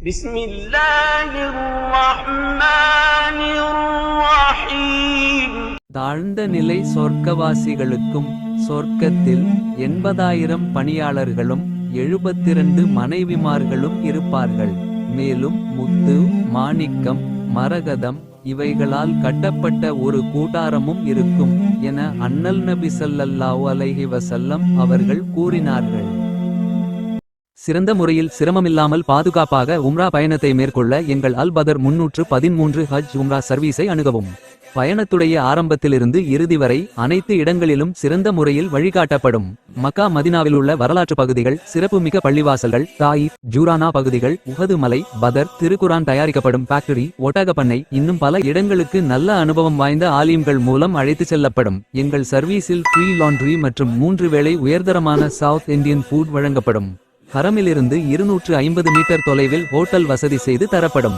بسم الله الرحمن الرحيم. தாழ்ந்த நிலை சொர்க்கவாசிகளுக்கும் சொர்க்கத்தில் 80,000 பணியாளர்களும் 72 மனைவிமார்களும் இருப்பார்கள். மேலும் முத்து, மாணிக்கம், மரகதம் இவைகளால் கட்டப்பட்ட ஒரு கூடாரமும் இருக்கும் என அண்ணல் நபி ஸல்லல்லாஹு அலைஹி வஸல்லம் அவர்கள் கூறினார்கள். சிறந்த முறையில் சிரமமில்லாமல் பாதுகாப்பாக உம்ரா பயணத்தை மேற்கொள்ள எங்கள் அல் பதர் 313 ஹஜ் உம்ரா சர்வீஸை அணுகவும். பயணத்துடைய ஆரம்பத்திலிருந்து இறுதி வரை அனைத்து இடங்களிலும் சிறந்த முறையில் வழிகாட்டப்படும். மக்கா மதினாவில் உள்ள வரலாற்று பகுதிகள், சிறப்புமிக்க பள்ளிவாசல்கள், தாயிஃப், ஜூரானா பகுதிகள், உஹது மலை, பதர், திருக்குரான் தயாரிக்கப்படும் ஃபேக்டரி, ஒட்டகப்பண்ணை இன்னும் பல இடங்களுக்கு நல்ல அனுபவம் வாய்ந்த ஆலிம்கள் மூலம் அழைத்து செல்லப்படும். எங்கள் சர்வீஸில் ஃப்ரீ லாண்ட்ரி மற்றும் 3 வேளை உயர்தரமான சவுத் இந்தியன் ஃபுட் வழங்கப்படும். ஹரமிலிருந்து 250 மீட்டர் தொலைவில் ஹோட்டல் வசதி செய்து தரப்படும்.